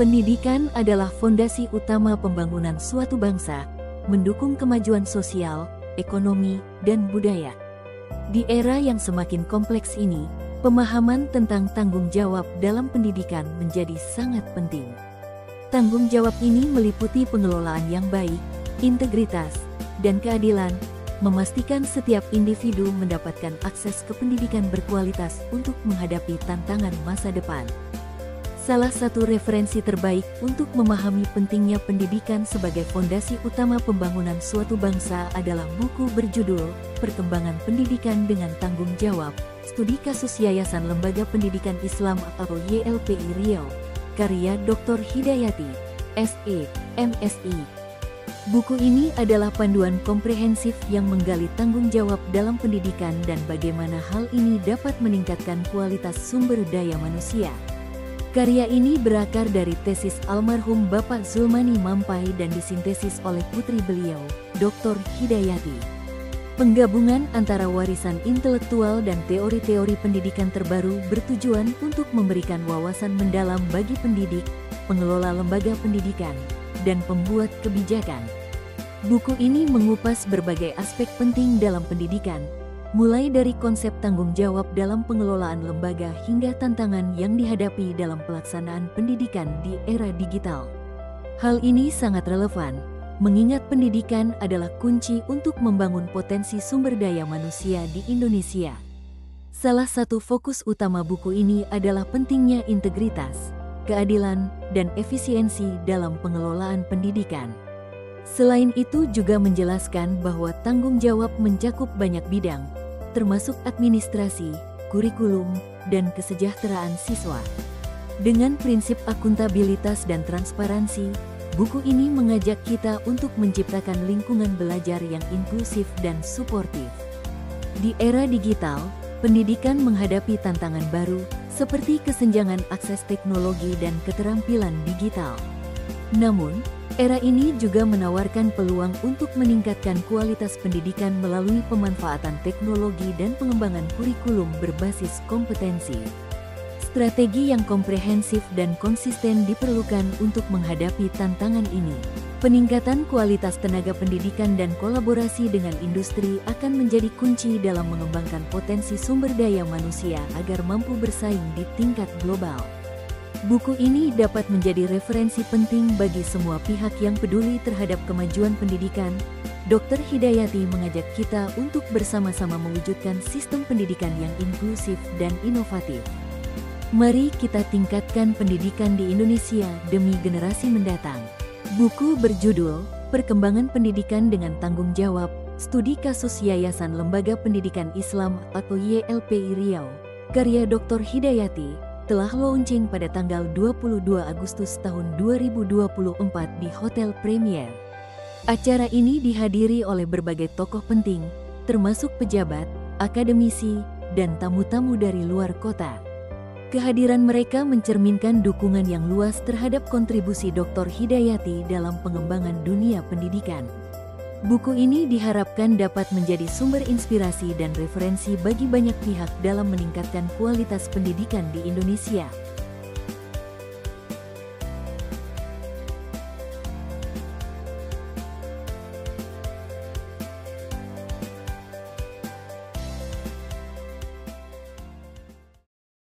Pendidikan adalah fondasi utama pembangunan suatu bangsa, mendukung kemajuan sosial, ekonomi, dan budaya. Di era yang semakin kompleks ini, pemahaman tentang tanggung jawab dalam pendidikan menjadi sangat penting. Tanggung jawab ini meliputi pengelolaan yang baik, integritas, dan keadilan, memastikan setiap individu mendapatkan akses ke pendidikan berkualitas untuk menghadapi tantangan masa depan. Salah satu referensi terbaik untuk memahami pentingnya pendidikan sebagai fondasi utama pembangunan suatu bangsa adalah buku berjudul Perkembangan Pendidikan dengan Tanggung Jawab, Studi Kasus Yayasan Lembaga Pendidikan Islam atau YLPI Riau, karya Dr. Hidayati, SE, MSI. Buku ini adalah panduan komprehensif yang menggali tanggung jawab dalam pendidikan dan bagaimana hal ini dapat meningkatkan kualitas sumber daya manusia. Karya ini berakar dari tesis almarhum Bapak Zulmani Mampai dan disintesis oleh putri beliau, Dr. Hidayati. Penggabungan antara warisan intelektual dan teori-teori pendidikan terbaru bertujuan untuk memberikan wawasan mendalam bagi pendidik, pengelola lembaga pendidikan, dan pembuat kebijakan. Buku ini mengupas berbagai aspek penting dalam pendidikan, mulai dari konsep tanggung jawab dalam pengelolaan lembaga hingga tantangan yang dihadapi dalam pelaksanaan pendidikan di era digital. Hal ini sangat relevan, mengingat pendidikan adalah kunci untuk membangun potensi sumber daya manusia di Indonesia. Salah satu fokus utama buku ini adalah pentingnya integritas, keadilan, dan efisiensi dalam pengelolaan pendidikan. Selain itu juga menjelaskan bahwa tanggung jawab mencakup banyak bidang, termasuk administrasi, kurikulum, dan kesejahteraan siswa. Dengan prinsip akuntabilitas dan transparansi, buku ini mengajak kita untuk menciptakan lingkungan belajar yang inklusif dan suportif. Di era digital, pendidikan menghadapi tantangan baru, seperti kesenjangan akses teknologi dan keterampilan digital. Namun, era ini juga menawarkan peluang untuk meningkatkan kualitas pendidikan melalui pemanfaatan teknologi dan pengembangan kurikulum berbasis kompetensi. Strategi yang komprehensif dan konsisten diperlukan untuk menghadapi tantangan ini. Peningkatan kualitas tenaga pendidikan dan kolaborasi dengan industri akan menjadi kunci dalam mengembangkan potensi sumber daya manusia agar mampu bersaing di tingkat global. Buku ini dapat menjadi referensi penting bagi semua pihak yang peduli terhadap kemajuan pendidikan. Dr. Hidayati mengajak kita untuk bersama-sama mewujudkan sistem pendidikan yang inklusif dan inovatif. Mari kita tingkatkan pendidikan di Indonesia demi generasi mendatang. Buku berjudul Perkembangan Pendidikan dengan Tanggung Jawab, Studi Kasus Yayasan Lembaga Pendidikan Islam atau YLPI Riau, karya Dr. Hidayati, telah launching pada tanggal 22 Agustus tahun 2024 di Hotel Premier. Acara ini dihadiri oleh berbagai tokoh penting, termasuk pejabat, akademisi, dan tamu-tamu dari luar kota. Kehadiran mereka mencerminkan dukungan yang luas terhadap kontribusi Dr. Hidayati dalam pengembangan dunia pendidikan. Buku ini diharapkan dapat menjadi sumber inspirasi dan referensi bagi banyak pihak dalam meningkatkan kualitas pendidikan di Indonesia.